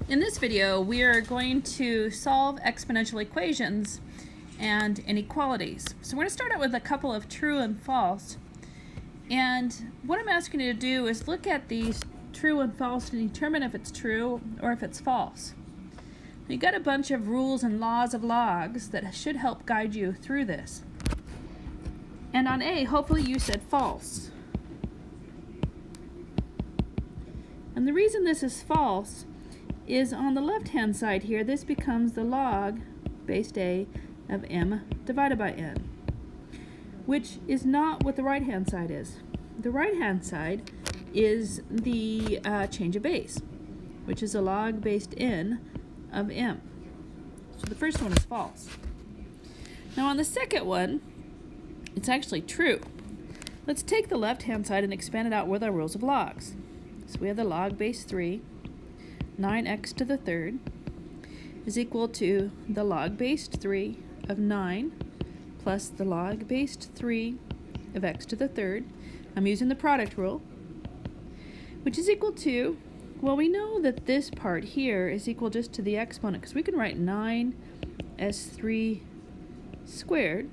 In this video, we are going to solve exponential equations and inequalities. So we're going to start out with a couple of true and false. And what I'm asking you to do is look at these true and false and determine if it's true or if it's false. You got a bunch of rules and laws of logs that should help guide you through this. And on A, hopefully you said false. And the reason this is false is on the left-hand side here, this becomes the log based A of m divided by n, which is not what the right-hand side is. The right-hand side is the change of base, which is a log based n of m. So the first one is false. Now on the second one, it's actually true. Let's take the left-hand side and expand it out with our rules of logs. So we have the log base 3, 9x to the third is equal to the log based 3 of 9 plus the log based 3 of x to the third. I'm using the product rule, which is equal to, well, we know that this part here is equal just to the exponent, because we can write 9 as 3 squared.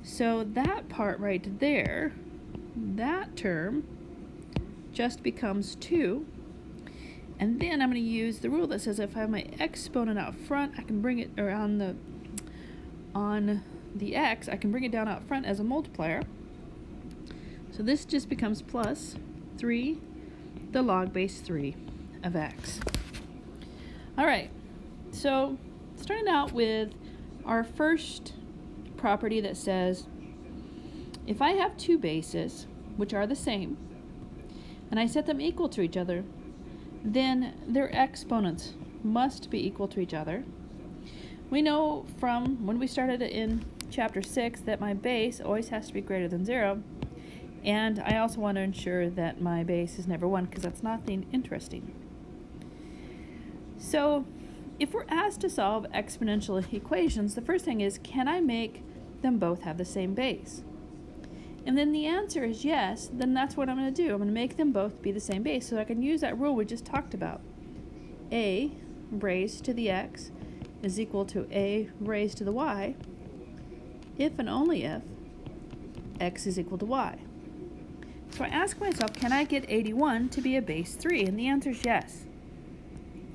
So that part right there, that term just becomes 2. And then I'm going to use the rule that says if I have my exponent out front, I can bring it, or on the x, I can bring it down out front as a multiplier. So this just becomes plus 3, the log base 3 of x. All right, so starting out with our first property that says if I have two bases, which are the same, and I set them equal to each other, then their exponents must be equal to each other. We know from when we started in chapter 6 that my base always has to be greater than 0, and I also want to ensure that my base is never 1, because that's nothing interesting. So if we're asked to solve exponential equations, the first thing is, can I make them both have the same base? And then the answer is yes, then that's what I'm going to do. I'm going to make them both be the same base, so I can use that rule we just talked about. A raised to the x is equal to a raised to the y if and only if x is equal to y. So I ask myself, can I get 81 to be a base 3? And the answer is yes.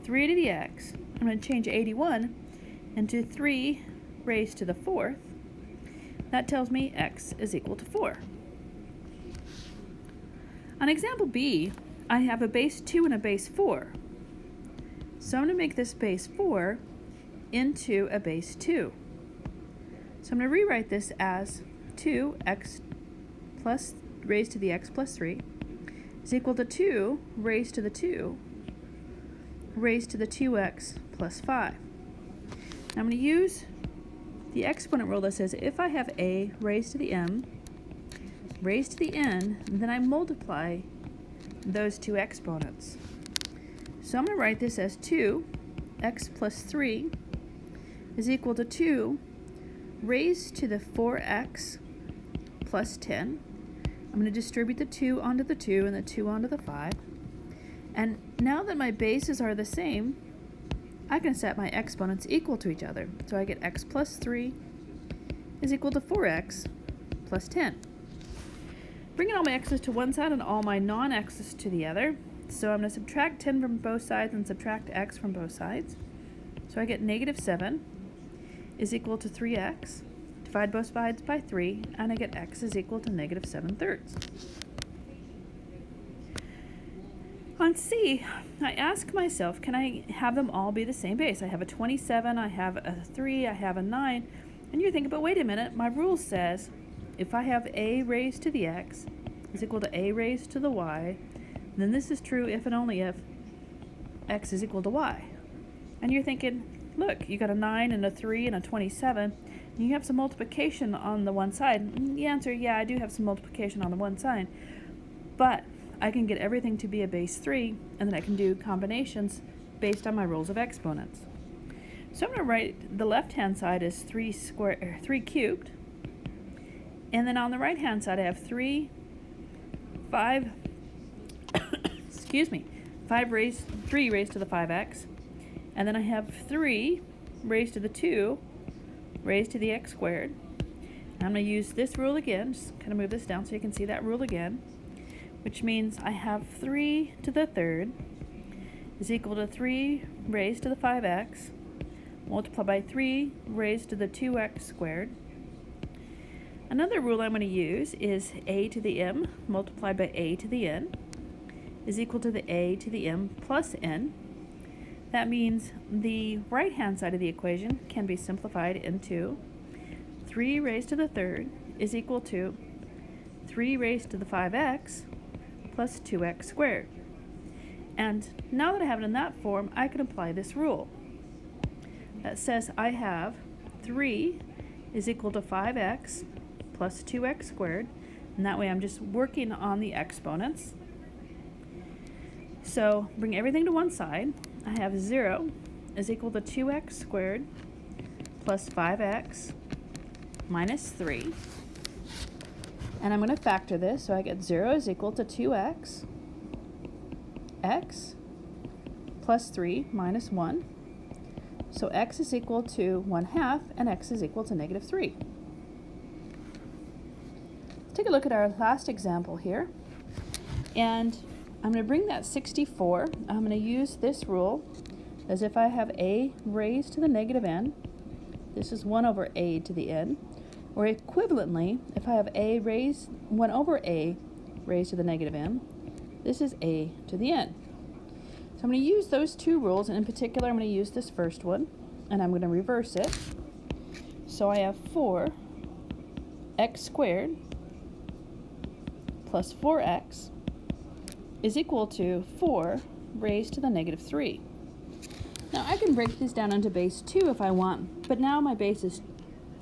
3 to the x, I'm going to change 81 into 3 raised to the 4th. That tells me x is equal to 4. On example B, I have a base 2 and a base 4. So I'm going to make this base 4 into a base 2. So I'm going to rewrite this as 2x plus raised to the x plus 3 is equal to 2 raised to the 2 raised to the 2x plus 5. Now I'm going to use the exponent rule that says if I have a raised to the m raised to the n, then I multiply those two exponents. So I'm going to write this as 2x plus 3 is equal to 2 raised to the 4x plus 10. I'm going to distribute the 2 onto the 2 and the 2 onto the 5. And now that my bases are the same, I can set my exponents equal to each other. So I get x plus 3 is equal to 4x plus 10. Bringing all my x's to one side and all my non-x's to the other. So I'm going to subtract 10 from both sides and subtract x from both sides. So I get negative 7 is equal to 3x. Divide both sides by 3, and I get x is equal to negative 7/3. On C, I ask myself, can I have them all be the same base? I have a 27, I have a 3, I have a 9, and you're thinking, but wait a minute, my rule says if I have a raised to the x is equal to a raised to the y, then this is true if and only if x is equal to y. And you're thinking, look, you got a 9 and a 3 and a 27, and you have some multiplication on the one side. And the answer, yeah, I do have some multiplication on the one side, but I can get everything to be a base 3, and then I can do combinations based on my rules of exponents. So I'm going to write the left-hand side as 3 cubed, and then on the right-hand side I have 3, 5, excuse me, 3 raised to the 5x, and then I have 3 raised to the 2 raised to the x squared. And I'm going to use this rule again, just kind of move this down so you can see that rule again, which means I have 3 to the third is equal to 3 raised to the 5x multiplied by 3 raised to the 2x squared. Another rule I'm going to use is a to the m multiplied by a to the n is equal to the a to the m plus n. That means the right-hand side of the equation can be simplified into 3 raised to the third is equal to 3 raised to the 5x plus 2x squared. And now that I have it in that form, I can apply this rule that says I have 3 is equal to 5x plus 2x squared, and that way I'm just working on the exponents. So bring everything to one side. I have 0 is equal to 2x squared plus 5x minus 3. And I'm going to factor this, so I get 0 is equal to 2x, x plus 3 minus 1. So x is equal to 1/2, and x is equal to -3. Let's take a look at our last example here. And I'm going to bring that 64. I'm going to use this rule as if I have a raised to the negative n. This is 1 over a to the n. Or equivalently, if I have 1 over a raised to the negative n, this is a to the n. So I'm going to use those two rules, and in particular I'm going to use this first one, and I'm going to reverse it. So I have 4x squared plus 4x is equal to 4 raised to the -3. Now I can break these down into base 2 if I want, but now my bases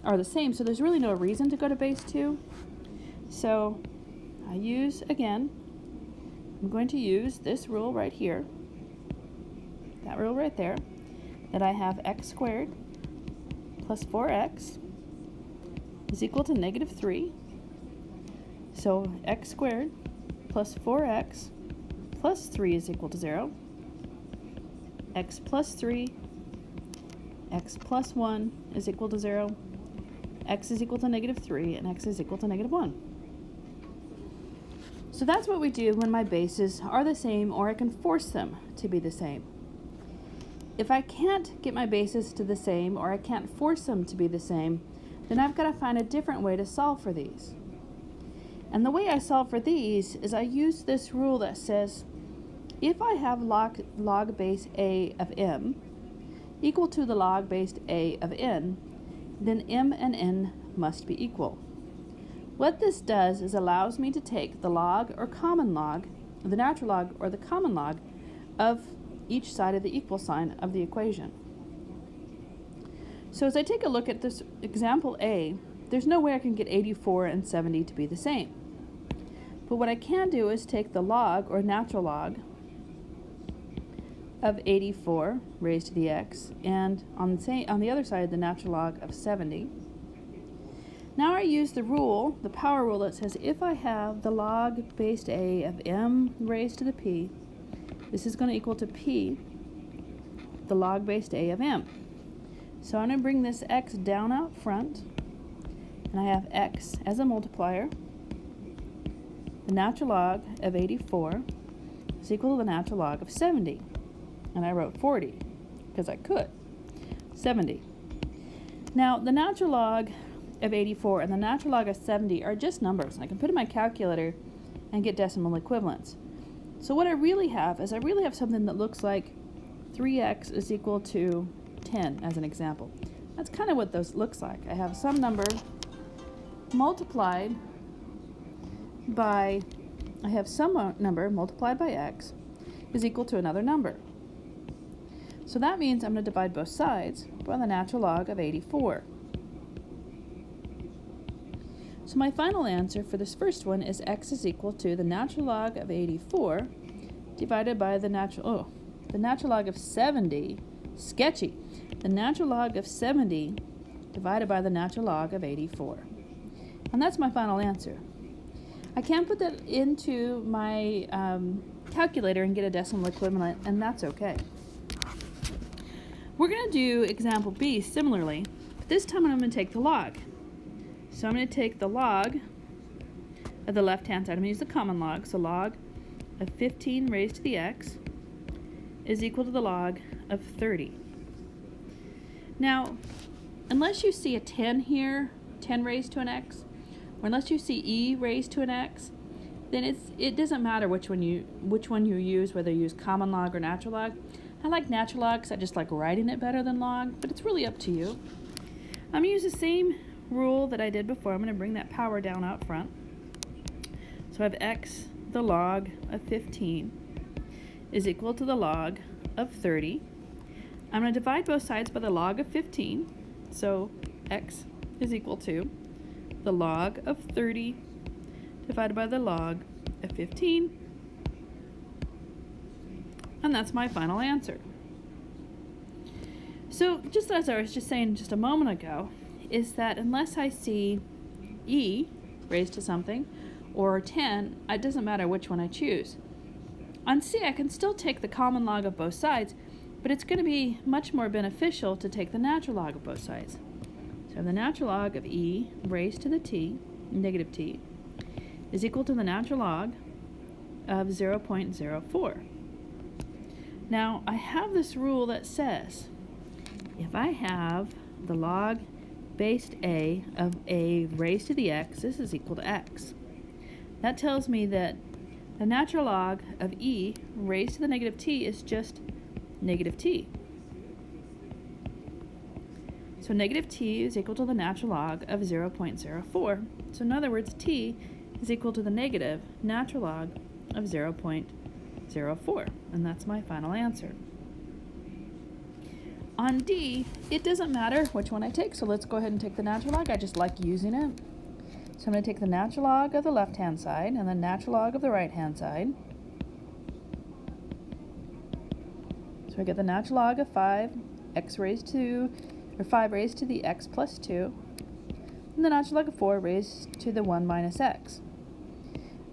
are the same, so there's really no reason to go to base 2. So I'm going to use this rule right here, that rule right there, that I have x squared plus 4x is equal to -3. So x squared plus 4x plus 3 is equal to 0. X plus 3, x plus 1 is equal to 0. X is equal to -3, and x is equal to -1. So that's what we do when my bases are the same, or I can force them to be the same. If I can't get my bases to the same, or I can't force them to be the same, then I've got to find a different way to solve for these. And the way I solve for these is I use this rule that says if I have log base a of m equal to the log base a of n, then m and n must be equal. What this does is allows me to take the log or common log, the natural log or the common log of each side of the equal sign of the equation. So as I take a look at this example A, there's no way I can get 84 and 70 to be the same. But what I can do is take the log or natural log of 84 raised to the x, and on the other side the natural log of 70. Now I use the rule, the power rule, that says if I have the log base a of m raised to the p, this is going to equal to p, the log base a of m. So I'm going to bring this x down out front, and I have x as a multiplier. The natural log of 84 is equal to the natural log of 70. And I wrote 40 because I could. 70. Now the natural log of 84 and the natural log of 70 are just numbers, and I can put in my calculator and get decimal equivalents. So what I really have is something that looks like 3x is equal to 10 as an example. That's kind of what those looks like. I have some number multiplied by, x is equal to another number. So that means I'm going to divide both sides by the natural log of 84. So my final answer for this first one is x is equal to the natural log of 84 divided by the natural log of 70, sketchy, the natural log of 70 divided by the natural log of 84. And that's my final answer. I can put that into my calculator and get a decimal equivalent, and that's okay. We're going to do example B similarly, but this time I'm going to take the log. So I'm going to take the log of the left-hand side. I'm going to use the common log. So log of 15 raised to the x is equal to the log of 30. Now, unless you see a 10 here, 10 raised to an x, or unless you see e raised to an x, then it doesn't matter which one you use, whether you use common log or natural log. I like natural log because I just like writing it better than log, but it's really up to you. I'm going to use the same rule that I did before. I'm going to bring that power down out front. So I have x, the log of 15, is equal to the log of 30. I'm going to divide both sides by the log of 15. So x is equal to the log of 30 divided by the log of 15. And that's my final answer. So just as I was just saying just a moment ago, is that unless I see e raised to something or 10, it doesn't matter which one I choose. On C, I can still take the common log of both sides, but it's going to be much more beneficial to take the natural log of both sides. So I have the natural log of e raised to the t, negative t, is equal to the natural log of 0.04. Now, I have this rule that says if I have the log base a of a raised to the x, this is equal to x. That tells me that the natural log of e raised to the negative t is just negative t. So negative t is equal to the natural log of 0.04. So in other words, t is equal to the negative natural log of 0.04. And that's my final answer. On D, it doesn't matter which one I take, so let's go ahead and take the natural log. I just like using it. So I'm going to take the natural log of the left-hand side and the natural log of the right-hand side. So I get the natural log of 5, x raised to, or 5 raised to the x plus 2, and the natural log of 4 raised to the 1 minus x.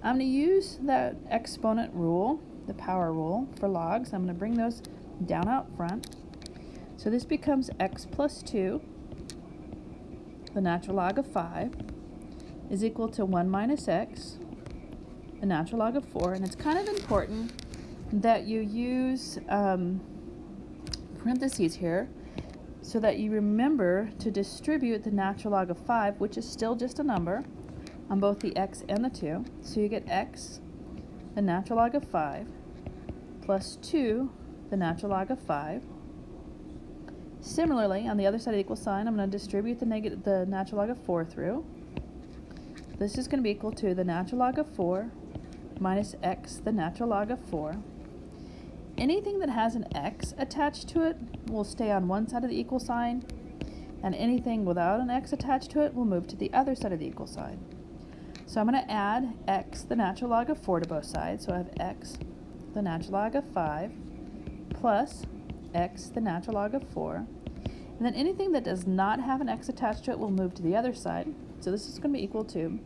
I'm going to use that exponent rule, the power rule, for logs. I'm going to bring those down out front. So this becomes x plus 2, the natural log of 5, is equal to 1 minus x, the natural log of 4. And it's kind of important that you use parentheses here so that you remember to distribute the natural log of 5, which is still just a number, on both the x and the 2. So you get x, the natural log of 5, plus 2, the natural log of 5. Similarly, on the other side of the equal sign, I'm going to distribute the natural log of 4 through. This is going to be equal to the natural log of 4 minus x, the natural log of 4. Anything that has an x attached to it will stay on one side of the equal sign, and anything without an x attached to it will move to the other side of the equal sign. So I'm going to add x, the natural log of 4, to both sides. So I have x, the natural log of 5, plus x, the natural log of 4. And then anything that does not have an x attached to it will move to the other side. So this is going to be equal to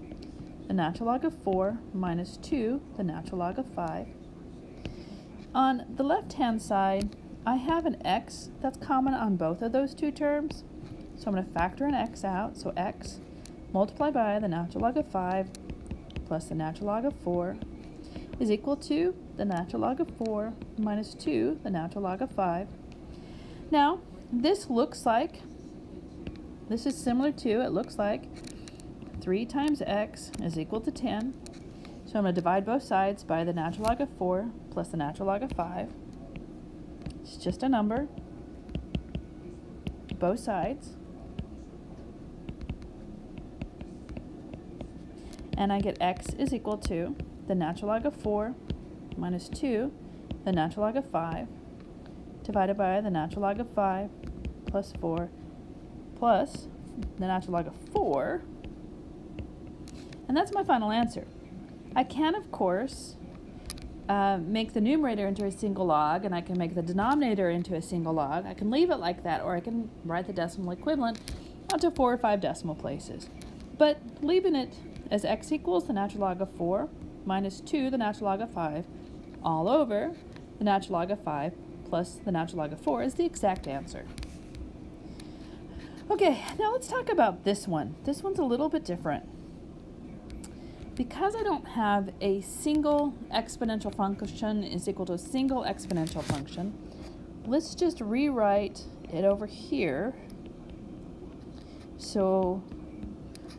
the natural log of 4 minus 2, the natural log of 5. On the left-hand side, I have an x that's common on both of those two terms. So I'm going to factor an x out. So x multiplied by the natural log of 5 plus the natural log of 4 is equal to the natural log of 4 minus 2, the natural log of 5. Now, this is similar to, it looks like 3 times x is equal to 10. So I'm going to divide both sides by the natural log of 4 plus the natural log of 5. It's just a number, both sides. And I get x is equal to the natural log of 4 minus 2, the natural log of 5, divided by the natural log of 5 plus 4 plus the natural log of 4. And that's my final answer. I can, of course, make the numerator into a single log, and I can make the denominator into a single log. I can leave it like that, or I can write the decimal equivalent out to 4 or 5 decimal places. But leaving it as x equals the natural log of 4 minus 2, the natural log of 5, all over the natural log of 5 plus the natural log of 4 is the exact answer. Okay, now let's talk about this one. This one's a little bit different. Because I don't have a single exponential function is equal to a single exponential function, let's just rewrite it over here. So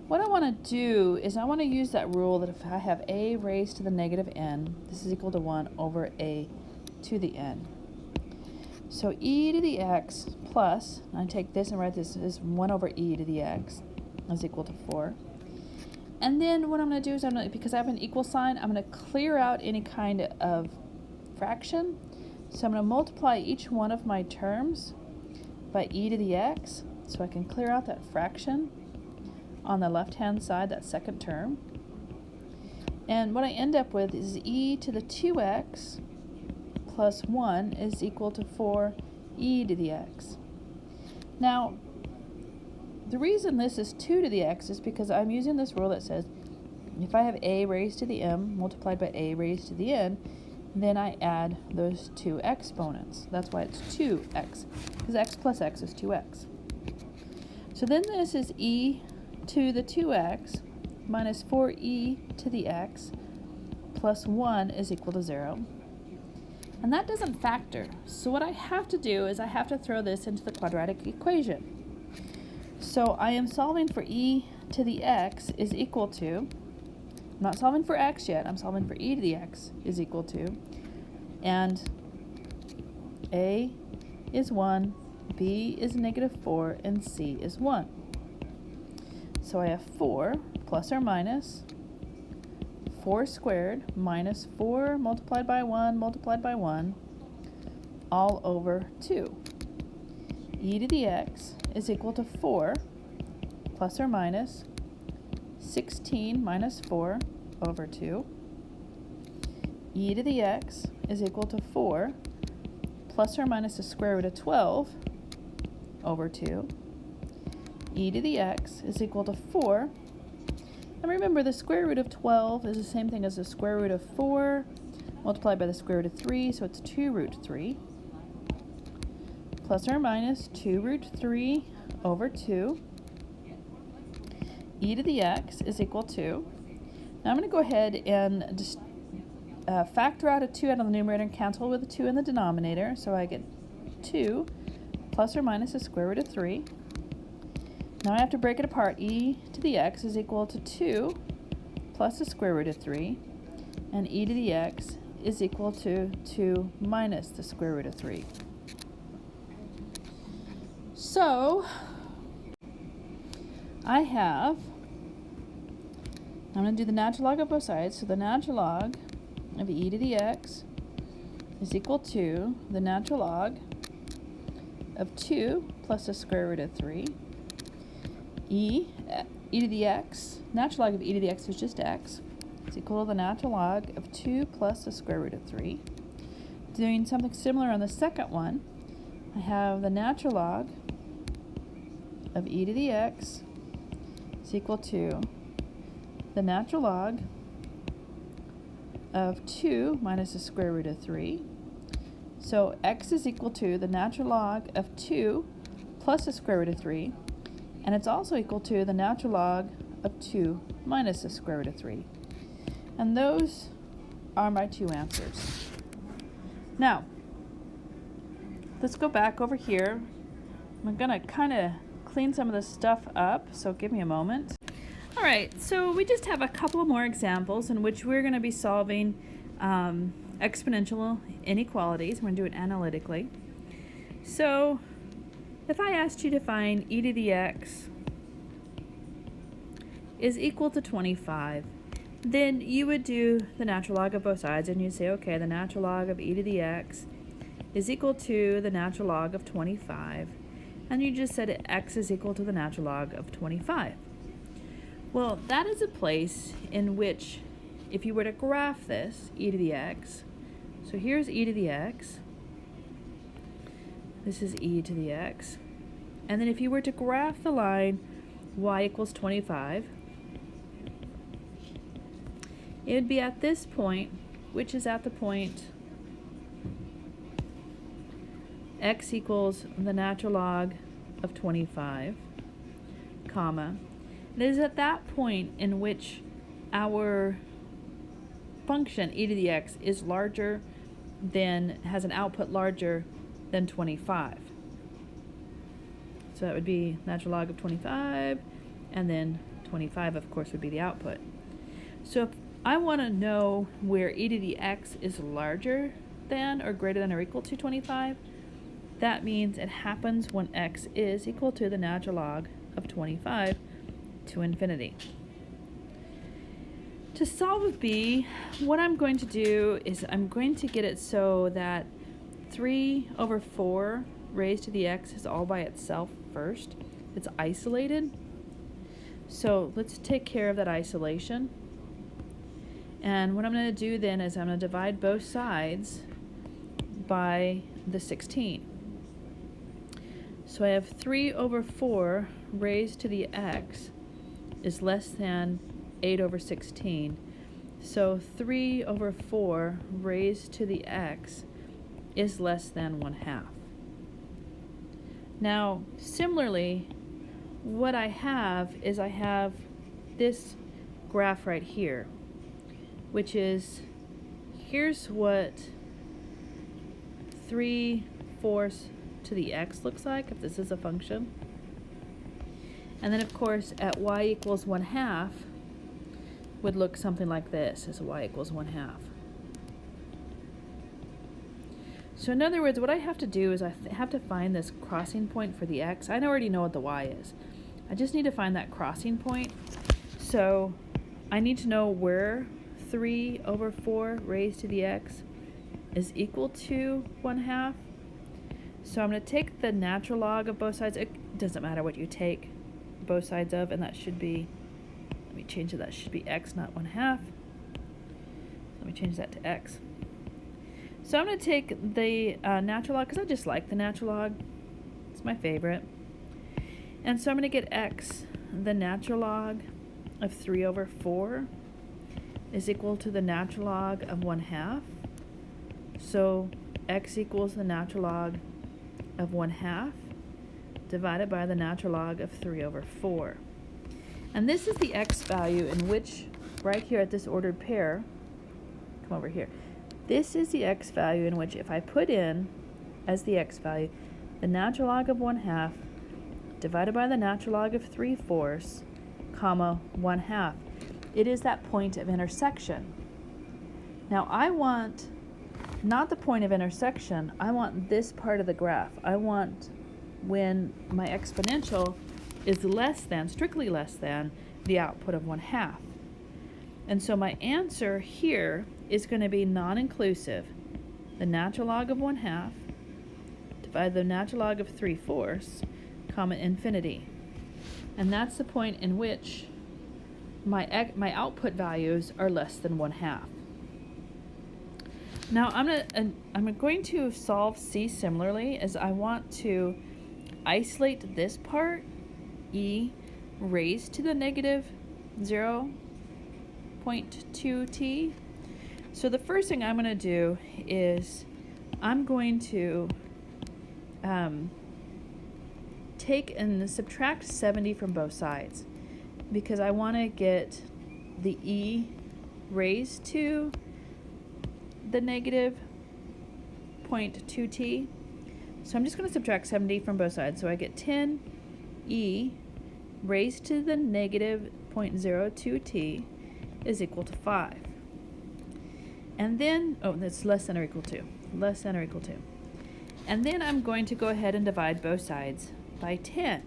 what I want to do is I want to use that rule that if I have a raised to the negative n, this is equal to 1 over a to the n. So e to the x plus, and I take this and write this as 1 over e to the x is equal to 4. And then what I'm going to do is, because I have an equal sign, I'm going to clear out any kind of fraction. So I'm going to multiply each one of my terms by e to the x, so I can clear out that fraction on the left-hand side, that second term. And what I end up with is e to the 2x plus 1 is equal to 4e to the x. Now, the reason this is 2 to the x is because I'm using this rule that says if I have a raised to the m multiplied by a raised to the n, then I add those two exponents. That's why it's 2x, because x plus x is 2x. So then this is e to the 2x minus 4e to the x plus 1 is equal to 0. And that doesn't factor. So what I have to do is I have to throw this into the quadratic equation. So I am solving for e to the x is equal to, I'm not solving for x yet, I'm solving for e to the x is equal to, and a is 1, b is negative 4, and c is 1. So I have 4 plus or minus 4 squared minus 4 multiplied by 1 all over 2. E to the x is equal to 4 plus or minus 16 minus 4 over 2. E to the x is equal to 4 plus or minus the square root of 12 over 2. E to the x is equal to 4. And remember, the square root of 12 is the same thing as the square root of 4 multiplied by the square root of 3, so it's 2 root 3. Plus or minus 2 root 3 over 2. E to the x is equal to, now I'm going to go ahead and just factor out a 2 out of the numerator and cancel with a 2 in the denominator, so I get 2 plus or minus the square root of 3. Now I have to break it apart. E to the x is equal to 2 plus the square root of 3, and e to the x is equal to 2 minus the square root of 3. So I'm going to do the natural log of both sides. So the natural log of e to the x is equal to the natural log of 2 plus the square root of 3. E to the x, natural log of e to the x is just x. It's equal to the natural log of 2 plus the square root of 3. Doing something similar on the second one, I have the natural log of e to the x is equal to the natural log of 2 minus the square root of 3. So x is equal to the natural log of 2 plus the square root of 3, and it's also equal to the natural log of 2 minus the square root of 3. And those are my two answers. Now, let's go back over here. I'm going to kind of clean some of this stuff up, so give me a moment. All right, so we just have a couple more examples in which we're going to be solving exponential inequalities. We're going to do it analytically. So if I asked you to find e to the x is equal to 25, then you would do the natural log of both sides, and you'd say, okay, the natural log of e to the x is equal to the natural log of 25. And you just said x is equal to the natural log of 25. Well, that is a place in which, if you were to graph this, e to the x, so here's e to the x, this is e to the x, and then if you were to graph the line y equals 25, it would be at this point, which is at the point x equals the natural log of 25, comma. It is at that point in which our function e to the x is larger than, has an output larger than 25. So that would be natural log of 25, and then 25, of course, would be the output. So if I want to know where e to the x is larger than or greater than or equal to 25, that means it happens when x is equal to the natural log of 25 to infinity. To solve b, what I'm going to do is I'm going to get it so that 3 over 4 raised to the x is all by itself first. It's isolated. So let's take care of that isolation. And what I'm going to do then is I'm going to divide both sides by the 16. So I have 3 over 4 raised to the x is less than 8 over 16. So 3 over 4 raised to the x is less than 1/2. Now, similarly, what I have is I have this graph right here, which is, here's what 3/4 to the x looks like if this is a function. And then, of course, at y equals 1/2 would look something like this as y equals 1/2. So in other words, what I have to do is I have to find this crossing point for the x. I already know what the y is. I just need to find that crossing point. So I need to know where 3 over 4 raised to the x is equal to 1/2. So I'm going to take the natural log of both sides. It doesn't matter what you take both sides of, and that should be, let me change it, that should be x, not 1/2. Let me change that to x. So I'm going to take the natural log, because I just like the natural log. It's my favorite. And so I'm going to get x, the natural log of 3 over 4 is equal to the natural log of 1/2. So x equals the natural log of 1/2 divided by the natural log of 3 over 4. And this is the x value in which, right here at this ordered pair, come over here, this is the x value in which if I put in as the x value the natural log of 1/2 divided by the natural log of 3/4, comma 1/2. It is that point of intersection. Now I want not the point of intersection, I want this part of the graph. I want when my exponential is less than, strictly less than, the output of 1/2. And so my answer here is going to be non-inclusive. The natural log of 1/2 divided the natural log of 3/4, comma infinity. And that's the point in which my output values are less than 1/2. Now I'm going to solve C similarly, as I want to isolate this part, e raised to the negative 0.2t. So the first thing I'm going to do is I'm going to take and subtract 70 from both sides, because I want to get the e raised to the negative 0.2t. So I'm just going to subtract 70 from both sides. So I get 10e raised to the negative 0.02t is equal to 5. And then, oh, that's less than or equal to. Less than or equal to. And then I'm going to go ahead and divide both sides by 10.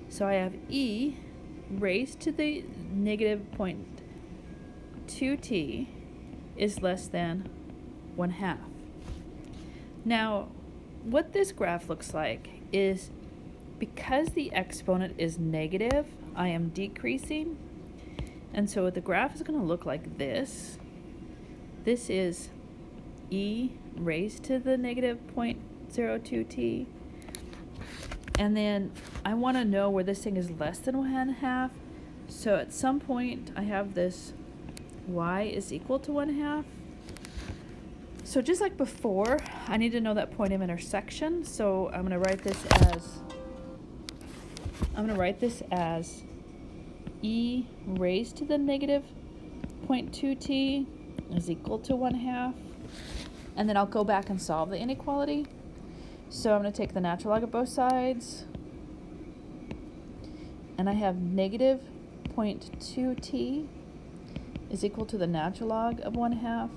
So I have e raised to the negative 0.2t is less than 1/2. Now, what this graph looks like is, because the exponent is negative, I am decreasing. And so the graph is going to look like this. This is e raised to the negative 0.02t. And then I want to know where this thing is less than 1/2. So at some point I have this y is equal to 1/2. So just like before, I need to know that point of intersection, so I'm going to write this as e raised to the negative 0.2t is equal to 1/2. And then I'll go back and solve the inequality. So I'm going to take the natural log of both sides. And I have negative 0.2t is equal to the natural log of 1/2.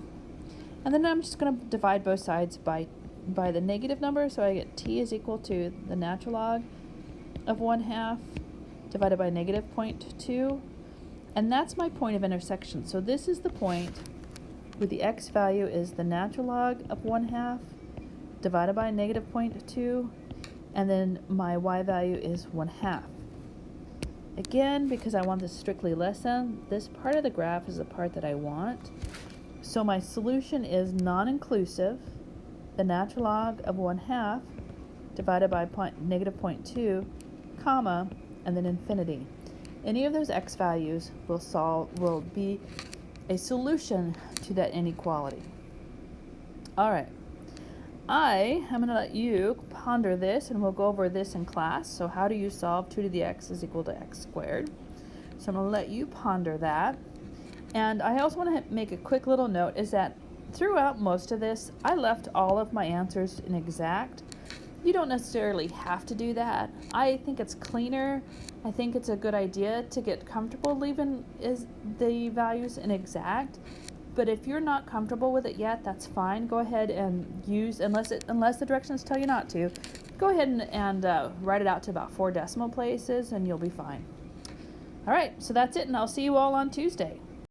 And then I'm just going to divide both sides by the negative number. So I get t is equal to the natural log of 1/2 divided by negative 0.2. And that's my point of intersection. So this is the point where the x value is the natural log of 1/2 divided by negative 0.2. And then my y value is 1/2. Again, because I want this strictly less than, this part of the graph is the part that I want. So my solution is non-inclusive, the natural log of 1/2 divided by negative 0.2, comma, and then infinity. Any of those x values will be a solution to that inequality. All right. I am going to let you ponder this, and we'll go over this in class. So how do you solve 2 to the x is equal to x squared? So I'm going to let you ponder that. And I also want to make a quick little note is that throughout most of this, I left all of my answers in exact. You don't necessarily have to do that. I think it's cleaner. I think it's a good idea to get comfortable leaving the values in exact. But if you're not comfortable with it yet, that's fine. Go ahead and use, unless the directions tell you not to, go ahead and write it out to about 4 decimal places and you'll be fine. All right, so that's it, and I'll see you all on Tuesday.